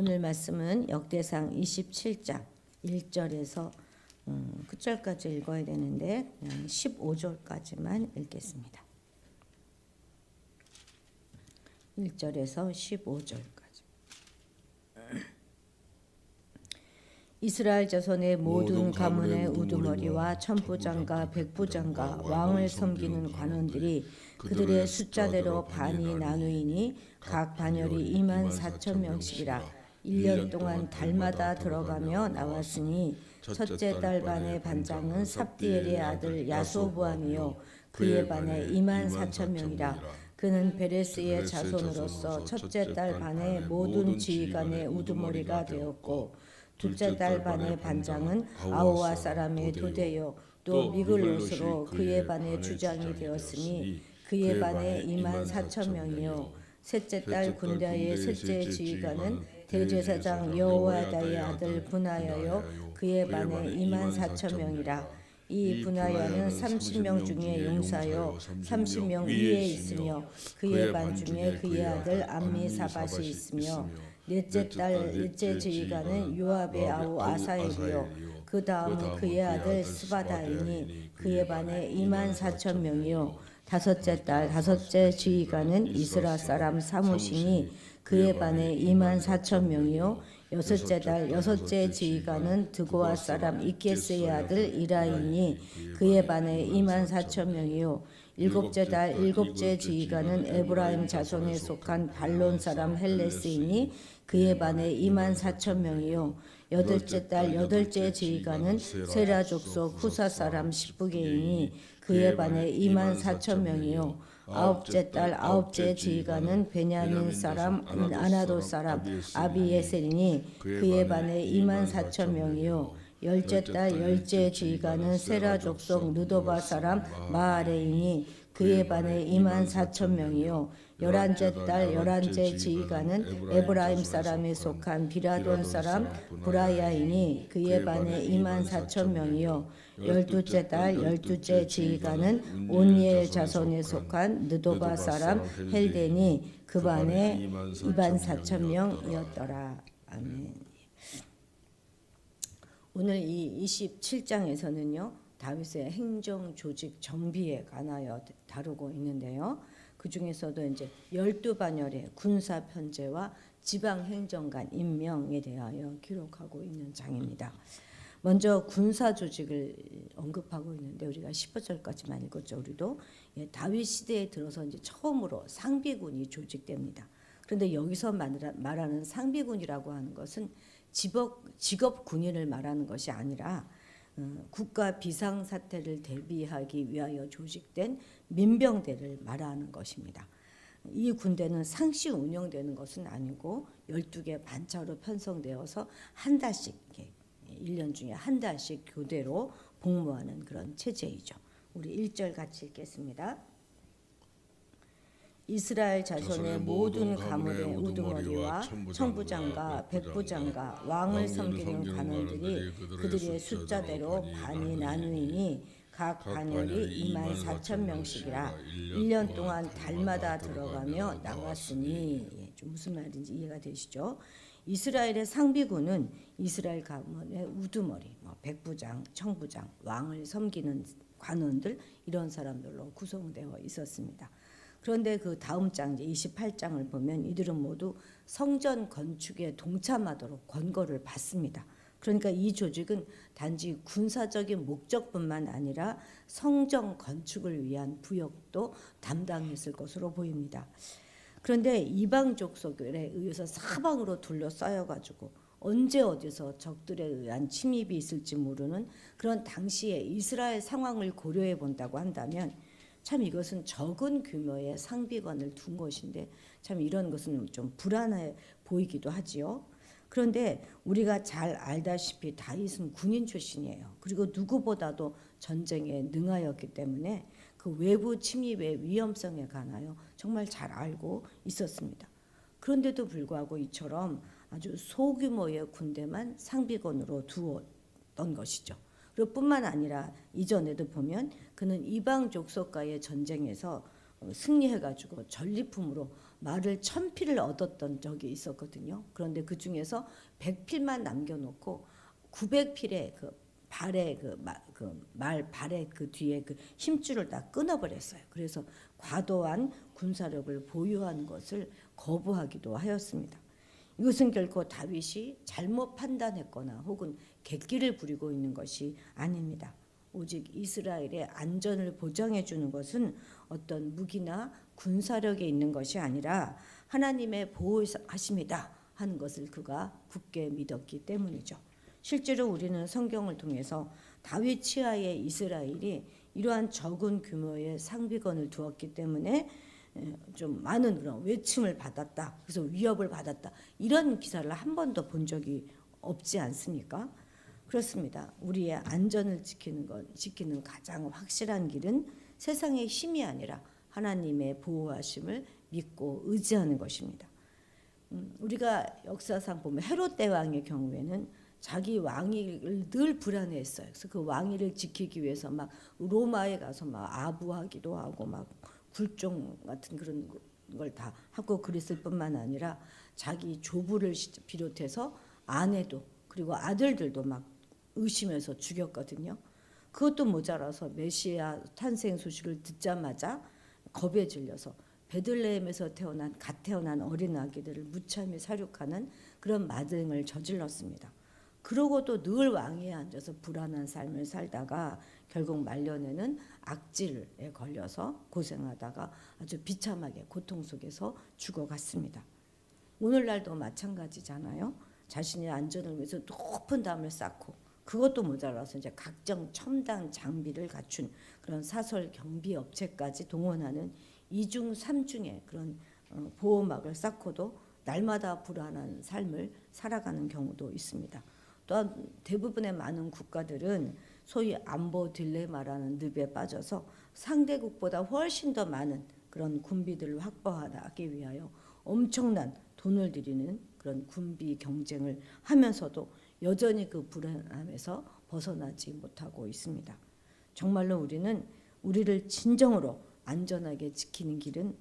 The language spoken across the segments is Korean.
오늘 말씀은 역대상 27장 1절에서 9절까지 읽어야 되는데 그냥 15절까지만 읽겠습니다. 1절에서 15절까지. 이스라엘 자손의 모든 가문의 우두머리와 천부장과 백부장과 왕을 섬기는 관원들이 그들의 숫자대로 반이 나누이니 각 반열이 24,000명씩이라 1년 동안 달마다 들어가며 나왔으니 첫째 달 반의 반장은 삽디엘의 아들 야소부암이요 그의 반에 24,000명이라 그는 베레스의 자손으로서 첫째 달 반의 모든 지휘관의 우두머리가 되었고 둘째 달 반의 반장은 아호와 사람의 도대요 또 미글롯으로 그의 반의 주장이 되었으니 그의 반에 24,000명이요 셋째 달 군대의 셋째 지휘관은 대제사장 여호야다의 아들 분하야요 그의 반에 24,000명이라 이 분하야는 30명 중에 용사요 30명 위에 있으며 그의 반 중에 그의 아들 암미사밧이 있으며 넷째 달 넷째 지휘관은 요압의 아우 아사엘이요 그 다음은 그의 아들 스바다이니 그의 반에 24,000명이요 다섯째 달 다섯째 지휘관은 이스라 사람 사무시니 그의 반에 24,000명이요 여섯째 달 여섯째 지휘관은 드고아 사람 이케스의 아들 이라이니 그의 반에 24,000명이요 일곱째 달 일곱째 지휘관은 에브라임 자손에 속한 발론 사람 헬레스이니 그의 반에 24,000명이요 여덟째 달 여덟째 지휘관은 세라 족속 후사 사람 십부게이니 그의 반에 24,000명이요 아홉째 달 아홉째 지휘관은 베냐민 사람 아나도 사람 아비에셀이니 그의 반에 24,000명이요 열째 달 열째 지휘관은 세라 족속 느도바 사람 마아레이니 그의 반에 24,000명이요 열한째 달 열한째 지휘관은 에브라임 사람에 속한 비라돈 사람 브라야이니 그의 반에 24,000명이요 열두째 달 열두째 지휘관은 온니엘 자손에 속한 느도바 사람 헬데니 그 반에 24,000명이었더라. 아멘. 오늘 이 27장에서는요 다윗의 행정 조직 정비에 관하여 다루고 있는데요. 그 중에서도 이제 12반열의 군사 편제와 지방 행정관 임명에 대하여 기록하고 있는 장입니다. 먼저 군사 조직을 언급하고 있는데 우리가 15절까지만 읽었죠. 우리도 다윗 시대에 들어서 이제 처음으로 상비군이 조직됩니다. 그런데 여기서 말하는 상비군이라고 하는 것은 직업 군인을 말하는 것이 아니라 국가 비상사태를 대비하기 위하여 조직된 민병대를 말하는 것입니다. 이 군대는 상시 운영되는 것은 아니고 12개 반차로 편성되어서 한 달씩 1년 중에 한 달씩 교대로 복무하는 그런 체제이죠. 우리 1절 같이 읽겠습니다. 이스라엘 자손의 모든 가문의 우두머리와 천부장과 백부장과 왕을 섬기는 관원들이 그들의 숫자대로 반이 나누이니 각 반열이 24,000명씩이라 1년 동안 달마다 들어가며 나갔으니 좀 무슨 말인지 이해가 되시죠? 이스라엘의 상비군은 이스라엘 가문의 우두머리, 백부장, 청부장, 왕을 섬기는 관원들 이런 사람들로 구성되어 있었습니다. 그런데 그 다음 장 이제 28장을 보면 이들은 모두 성전 건축에 동참하도록 권고를 받습니다. 그러니까 이 조직은 단지 군사적인 목적뿐만 아니라 성전 건축을 위한 부역도 담당했을 것으로 보입니다. 그런데 이방 족속에 의해서 사방으로 둘러싸여 가지고 언제 어디서 적들에 의한 침입이 있을지 모르는 그런 당시의 이스라엘 상황을 고려해 본다고 한다면 참 이것은 적은 규모의 상비관을 둔 것인데 참 이런 것은 좀 불안해 보이기도 하지요. 그런데 우리가 잘 알다시피 다윗은 군인 출신이에요. 그리고 누구보다도 전쟁에 능하였기 때문에 그 외부 침입의 위험성에 관하여 정말 잘 알고 있었습니다. 그런데도 불구하고 이처럼 아주 소규모의 군대만 상비군으로 두었던 것이죠. 그리고 뿐만 아니라 이전에도 보면 그는 이방 족속과의 전쟁에서 승리해가지고 전리품으로 말을 1000필을 얻었던 적이 있었거든요. 그런데 그 중에서 100필만 남겨놓고 900필의 그 발의 말 발의 그 뒤에 그 힘줄을 다 끊어버렸어요. 그래서 과도한 군사력을 보유하는 것을 거부하기도 하였습니다. 이것은 결코 다윗이 잘못 판단했거나 혹은 객기를 부리고 있는 것이 아닙니다. 오직 이스라엘의 안전을 보장해 주는 것은 어떤 무기나 군사력에 있는 것이 아니라 하나님의 보호하심이다 하는 것을 그가 굳게 믿었기 때문이죠. 실제로 우리는 성경을 통해서 다윗 치하의 이스라엘이 이러한 적은 규모의 상비건을 두었기 때문에 좀 많은 그런 외침을 받았다. 그래서 위협을 받았다. 이런 기사를 한 번도 본 적이 없지 않습니까? 그렇습니다. 우리의 안전을 지키는 가장 확실한 길은 세상의 힘이 아니라 하나님의 보호하심을 믿고 의지하는 것입니다. 우리가 역사상 보면 헤롯 대왕의 경우에는 자기 왕위를 늘 불안해했어요. 그래서 그 왕위를 지키기 위해서 막 로마에 가서 막 아부하기도 하고 막 굴종 같은 그런 걸 다 하고 그랬을 뿐만 아니라 자기 조부를 비롯해서 아내도 그리고 아들들도 막 의심해서 죽였거든요. 그것도 모자라서 메시아 탄생 소식을 듣자마자 겁에 질려서 베들레헴에서 갓 태어난 어린 아기들을 무참히 사륙하는 그런 마등을 저질렀습니다. 그러고도 늘 왕위에 앉아서 불안한 삶을 살다가 결국 말년에는 악질에 걸려서 고생하다가 아주 비참하게 고통 속에서 죽어갔습니다. 오늘날도 마찬가지잖아요. 자신의 안전을 위해서 높은 담을 쌓고 그것도 모자라서 이제 각종 첨단 장비를 갖춘 그런 사설 경비 업체까지 동원하는 이중 삼중의 그런 보호막을 쌓고도 날마다 불안한 삶을 살아가는 경우도 있습니다. 또한 대부분의 많은 국가들은 소위 안보 딜레마라는 늪에 빠져서 상대국보다 훨씬 더 많은 그런 군비들을 확보하기 위하여 엄청난 돈을 들이는 그런 군비 경쟁을 하면서도 여전히 그 불안함에서 벗어나지 못하고 있습니다. 정말로 우리는 우리를 진정으로 안전하게 지키는 길은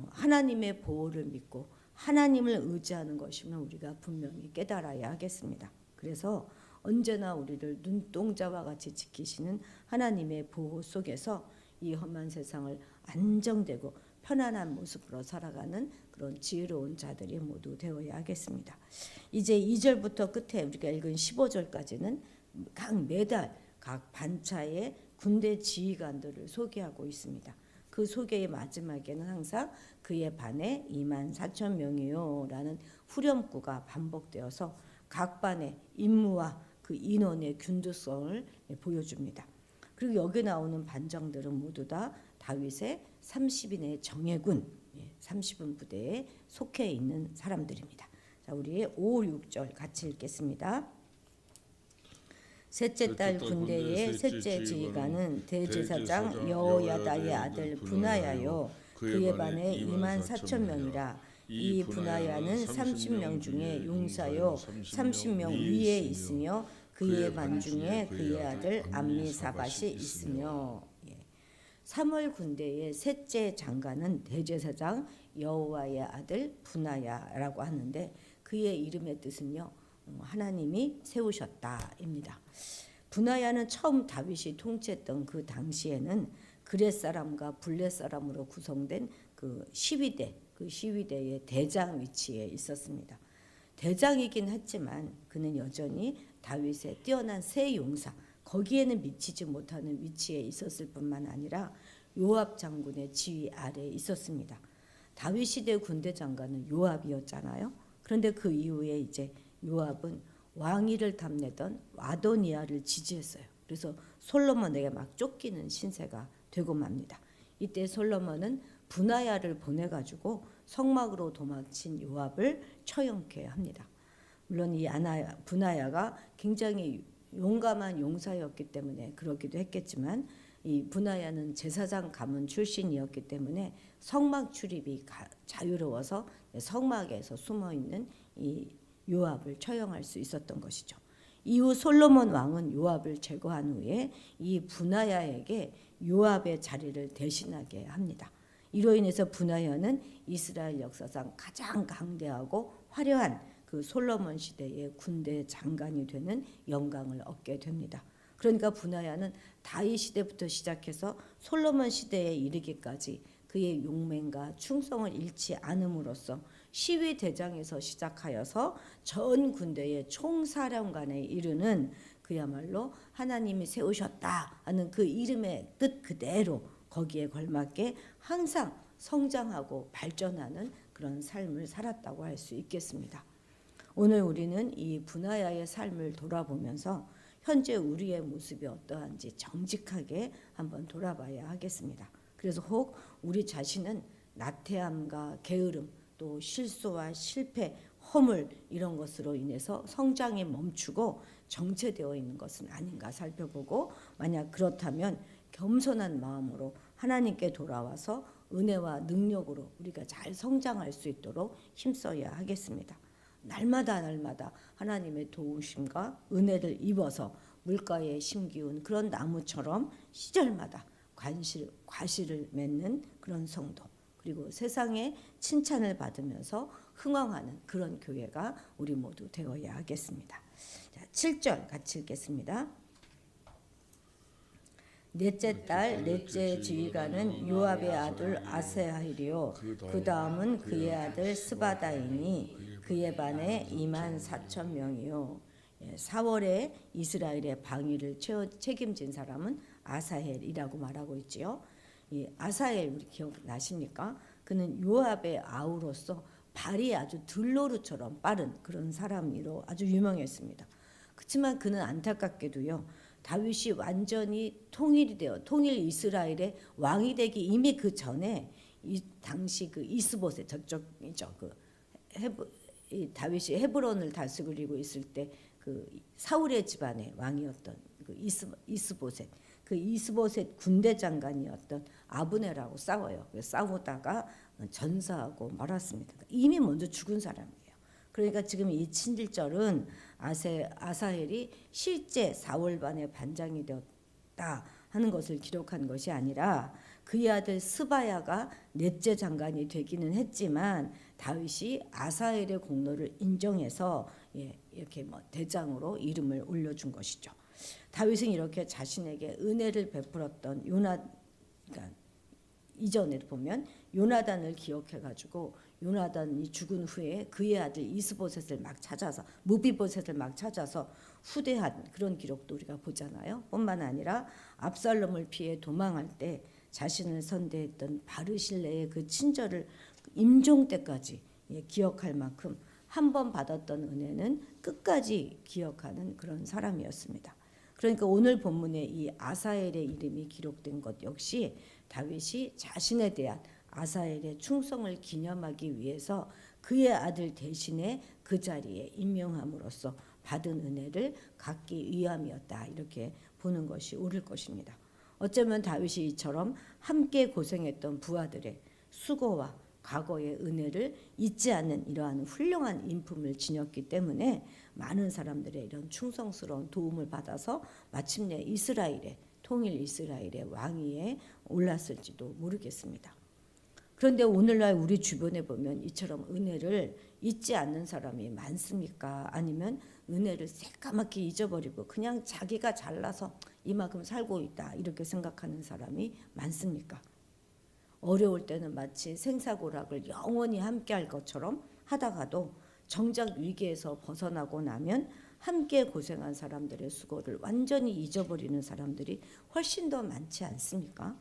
하나님의 보호를 믿고 하나님을 의지하는 것이면 우리가 분명히 깨달아야 하겠습니다. 그래서 언제나 우리를 눈동자와 같이 지키시는 하나님의 보호 속에서 이 험한 세상을 안정되고 편안한 모습으로 살아가는 그런 지혜로운 자들이 모두 되어야 하겠습니다. 이제 2절부터 끝에 우리가 읽은 15절까지는 매달 각 반차의 군대 지휘관들을 소개하고 있습니다. 그 소개의 마지막에는 항상 그의 반에 24,000명이요 라는 후렴구가 반복되어서 각 반의 임무와 그 인원의 균등성을 보여줍니다. 그리고 여기 나오는 반장들은 모두 다 다윗의 30인의 정예군 30인 부대에 속해 있는 사람들입니다. 자, 우리 5, 6절 같이 읽겠습니다. 셋째 달 군대의 셋째 지휘관은 대제사장 여호야다의 아들 분하야요 그의 반에 24,000명이라. 이 분하야는 30명 중에 용사요 30명 위에 있으며 그의 반 중에 그의 아들 암미사밧이 있으며. 3월 군대의 셋째 장관은 대제사장 여호와의 아들 분하야라고 하는데 그의 이름의 뜻은요 하나님이 세우셨다입니다. 분하야는 처음 다윗이 통치했던 그 당시에는 그렛 사람과 블렛 사람으로 구성된 그 시위대, 그 시위대의 대장 위치에 있었습니다. 대장이긴 했지만 그는 여전히 다윗의 뛰어난 새 용사, 거기에는 미치지 못하는 위치에 있었을 뿐만 아니라 요압 장군의 지휘 아래에 있었습니다. 다윗 시대 군대 장관은 요압이었잖아요. 그런데 그 이후에 이제 요압은 왕위를 탐내던 아도니아를 지지했어요. 그래서 솔로몬에게 막 쫓기는 신세가 되고 맙니다. 이때 솔로몬은 분하야를 보내가지고 성막으로 도망친 요압을 처형케 합니다. 물론 이 분하야가 굉장히 용감한 용사였기 때문에 그러기도 했겠지만 이 분하야는 제사장 가문 출신이었기 때문에 성막 출입이 자유로워서 성막에서 숨어있는 이 요압을 처형할 수 있었던 것이죠. 이후 솔로몬 왕은 요압을 제거한 후에 이 분하야에게 요압의 자리를 대신하게 합니다. 이로 인해서 분하야는 이스라엘 역사상 가장 강대하고 화려한 그 솔로몬 시대의 군대 장관이 되는 영광을 얻게 됩니다. 그러니까 분하야는 다윗 시대부터 시작해서 솔로몬 시대에 이르기까지 그의 용맹과 충성을 잃지 않음으로써 시위 대장에서 시작하여서 전 군대의 총사령관에 이르는 그야말로 하나님이 세우셨다 하는 그 이름의 뜻 그대로 거기에 걸맞게 항상 성장하고 발전하는 그런 삶을 살았다고 할 수 있겠습니다. 오늘 우리는 이 분하야의 삶을 돌아보면서 현재 우리의 모습이 어떠한지 정직하게 한번 돌아봐야 하겠습니다. 그래서 혹 우리 자신은 나태함과 게으름 또 실수와 실패, 허물 이런 것으로 인해서 성장이 멈추고 정체되어 있는 것은 아닌가 살펴보고, 만약 그렇다면 겸손한 마음으로 하나님께 돌아와서 은혜와 능력으로 우리가 잘 성장할 수 있도록 힘써야 하겠습니다. 날마다 하나님의 도우심과 은혜를 입어서 물가에 심기운 그런 나무처럼 시절마다 과실을 맺는 그런 성도, 그리고 세상의 칭찬을 받으면서 흥왕하는 그런 교회가 우리 모두 되어야 하겠습니다. 자, 7절 같이 읽겠습니다. 넷째 달 넷째 지휘관은 요압의 아들 아사헬이요, 그 다음은 그의 아들 스바다이니 그의 반에 24,000명이요. 4월에 이스라엘의 방위를 책임진 사람은 아사헬이라고 말하고 있지요. 이 아사헬 우리 기억나십니까? 그는 요압의 아우로서 발이 아주 들노루처럼 빠른 그런 사람으로 아주 유명했습니다. 그렇지만 그는 안타깝게도요, 다윗이 완전히 통일 이스라엘의 왕이 되기 이미 그 전에 이 당시 그 이스보셋 저쪽이죠. 다윗이 헤브론을 다스리고 있을 때 그 사울의 집안의 왕이었던 그 이스보셋 군대 장관이었던 아브넬하고 싸워요. 싸우다가 전사하고 말았습니다. 이미 먼저 죽은 사람이에요. 그러니까 지금 이 7절은 아사헬이 실제 사울반의 반장이 되었다 하는 것을 기록한 것이 아니라 그의 아들 스바야가 넷째 장관이 되기는 했지만 다윗이 아사헬의 공로를 인정해서 이렇게 대장으로 이름을 올려준 것이죠. 다윗은 이렇게 자신에게 은혜를 베풀었던 그러니까 이전에 보면 요나단을 기억해가지고 요나단이 죽은 후에 그의 아들 무비보셋을 막 찾아서 후대한 그런 기록도 우리가 보잖아요. 뿐만 아니라 압살롬을 피해 도망할 때 자신을 선대했던 바르실레의 그 친절을 임종 때까지 기억할 만큼 한 번 받았던 은혜는 끝까지 기억하는 그런 사람이었습니다. 그러니까 오늘 본문에 이 아사헬의 이름이 기록된 것 역시 다윗이 자신에 대한 아사헬의 충성을 기념하기 위해서 그의 아들 대신에 그 자리에 임명함으로써 받은 은혜를 갖기 위함이었다, 이렇게 보는 것이 옳을 것입니다. 어쩌면 다윗이 이처럼 함께 고생했던 부하들의 수고와 과거의 은혜를 잊지 않는 이러한 훌륭한 인품을 지녔기 때문에 많은 사람들의 이런 충성스러운 도움을 받아서 마침내 통일 이스라엘의 왕위에 올랐을지도 모르겠습니다. 그런데 오늘날 우리 주변에 보면 이처럼 은혜를 잊지 않는 사람이 많습니까? 아니면 은혜를 새까맣게 잊어버리고 그냥 자기가 잘나서 이만큼 살고 있다 이렇게 생각하는 사람이 많습니까? 어려울 때는 마치 생사고락을 영원히 함께할 것처럼 하다가도 정작 위기에서 벗어나고 나면 함께 고생한 사람들의 수고를 완전히 잊어버리는 사람들이 훨씬 더 많지 않습니까?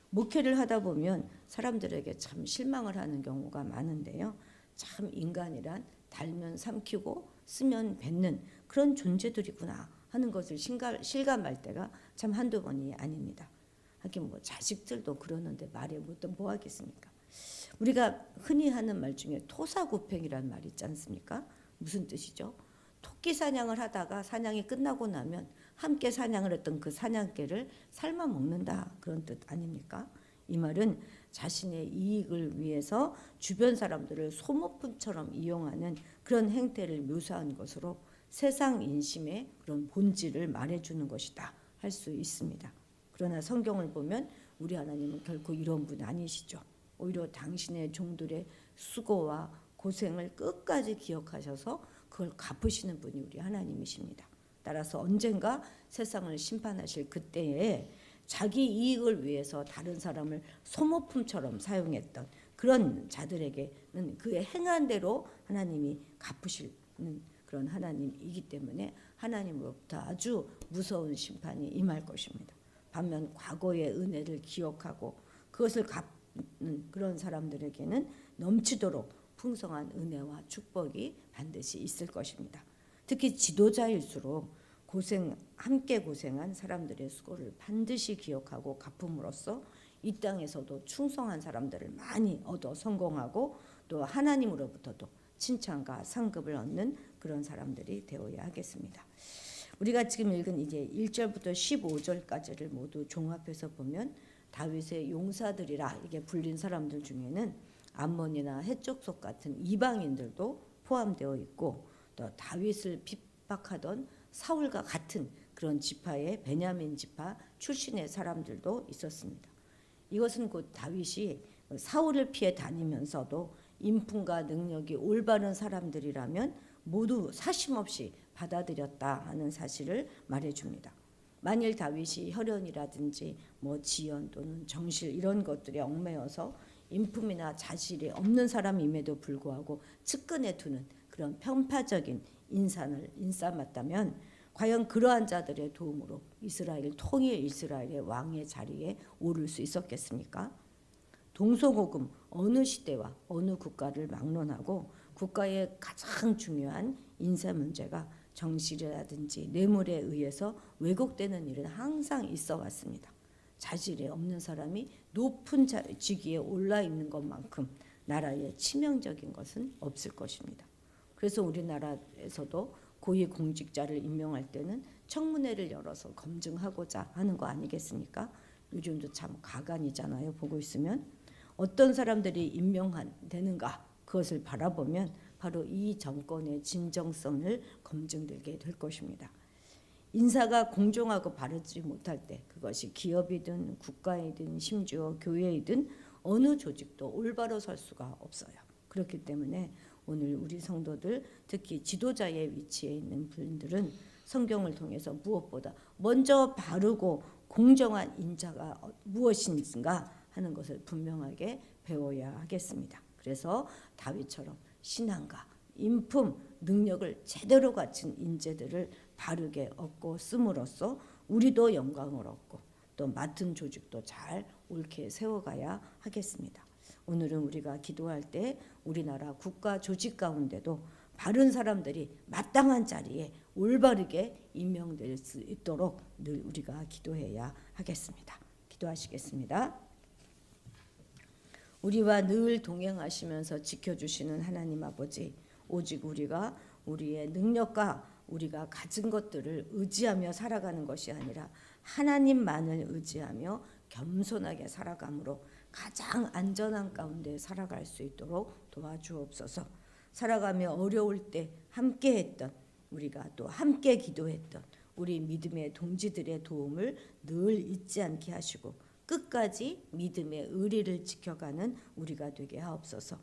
목회를 하다 보면 사람들에게 참 실망을 하는 경우가 많은데요. 참 인간이란 달면 삼키고 쓰면 뱉는 그런 존재들이구나 하는 것을 실감할 때가 참 한두 번이 아닙니다. 하긴 자식들도 그러는데 말해 뭐 하겠습니까? 우리가 흔히 하는 말 중에 토사구팽이라는 말이 있지 않습니까? 무슨 뜻이죠? 토끼 사냥을 하다가 사냥이 끝나고 나면 함께 사냥을 했던 그 사냥개를 삶아 먹는다, 그런 뜻 아닙니까? 이 말은 자신의 이익을 위해서 주변 사람들을 소모품처럼 이용하는 그런 행태를 묘사한 것으로 세상 인심의 그런 본질을 말해주는 것이다 할 수 있습니다. 그러나 성경을 보면 우리 하나님은 결코 이런 분 아니시죠. 오히려 당신의 종들의 수고와 고생을 끝까지 기억하셔서 그걸 갚으시는 분이 우리 하나님이십니다. 따라서 언젠가 세상을 심판하실 그때에 자기 이익을 위해서 다른 사람을 소모품처럼 사용했던 그런 자들에게는 그의 행한 대로 하나님이 갚으시는 그런 하나님이기 때문에 하나님으로부터 아주 무서운 심판이 임할 것입니다. 반면 과거의 은혜를 기억하고 그것을 갚는 그런 사람들에게는 넘치도록 풍성한 은혜와 축복이 반드시 있을 것입니다. 특히 지도자일수록 함께 고생한 사람들의 수고를 반드시 기억하고 갚음으로써 이 땅에서도 충성한 사람들을 많이 얻어 성공하고 또 하나님으로부터도 칭찬과 상급을 얻는 그런 사람들이 되어야 하겠습니다. 우리가 지금 읽은 이제 1절부터 15절까지를 모두 종합해서 보면 다윗의 용사들이라 이게 불린 사람들 중에는 암몬이나 해족속 같은 이방인들도 포함되어 있고 또 다윗을 핍박하던 사울과 같은 그런 지파의 베냐민 지파 출신의 사람들도 있었습니다. 이것은 곧 다윗이 사울을 피해 다니면서도 인품과 능력이 올바른 사람들이라면 모두 사심없이 받아들였다 하는 사실을 말해줍니다. 만일 다윗이 혈연이라든지 지연 또는 정실 이런 것들에 얽매여서 인품이나 자질이 없는 사람임에도 불구하고 측근에 두는 그런 편파적인 인상을 인삼았다면 과연 그러한 자들의 도움으로 통일 이스라엘의 왕의 자리에 오를 수 있었겠습니까? 동서고금 어느 시대와 어느 국가를 막론하고 국가의 가장 중요한 인사 문제가 정실이라든지 뇌물에 의해서 왜곡되는 일은 항상 있어 왔습니다. 자질이 없는 사람이 높은 직위에 올라 있는 것만큼 나라에 치명적인 것은 없을 것입니다. 그래서 우리나라에서도 고위공직자를 임명할 때는 청문회를 열어서 검증하고자 하는 거 아니겠습니까? 요즘도 참 가관이잖아요. 보고 있으면 어떤 사람들이 임명되는가 그것을 바라보면 바로 이 정권의 진정성을 검증되게 될 것입니다. 인사가 공정하고 바르지 못할 때 그것이 기업이든 국가이든 심지어 교회이든 어느 조직도 올바로 설 수가 없어요. 그렇기 때문에 오늘 우리 성도들 특히 지도자의 위치에 있는 분들은 성경을 통해서 무엇보다 먼저 바르고 공정한 인자가 무엇인가 하는 것을 분명하게 배워야 하겠습니다. 그래서 다윗처럼 신앙과 인품, 능력을 제대로 갖춘 인재들을 바르게 얻고 씀으로써 우리도 영광을 얻고 또 맡은 조직도 잘 옳게 세워가야 하겠습니다. 오늘은 우리가 기도할 때 우리나라 국가 조직 가운데도 바른 사람들이 마땅한 자리에 올바르게 임명될 수 있도록 늘 우리가 기도해야 하겠습니다. 기도하시겠습니다. 우리와 늘 동행하시면서 지켜주시는 하나님 아버지, 오직 우리가 우리의 능력과 우리가 가진 것들을 의지하며 살아가는 것이 아니라 하나님만을 의지하며 겸손하게 살아감으로 가장 안전한 가운데 살아갈 수 있도록 도와주옵소서. 살아가며 어려울 때 함께했던 우리가 또 함께 기도했던 우리 믿음의 동지들의 도움을 늘 잊지 않게 하시고 끝까지 믿음의 의리를 지켜가는 우리가 되게 하옵소서.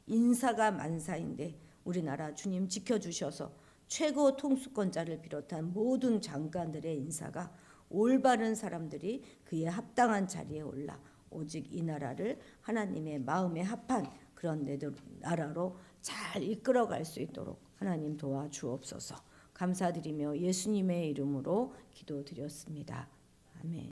인사가 만사인데 우리나라 주님 지켜주셔서 최고 통수권자를 비롯한 모든 장관들의 인사가 올바른 사람들이 그에 합당한 자리에 올라 오직 이 나라를 하나님의 마음에 합한 그런 나라로 잘 이끌어갈 수 있도록 하나님 도와주옵소서. 감사드리며 예수님의 이름으로 기도드렸습니다. 아멘.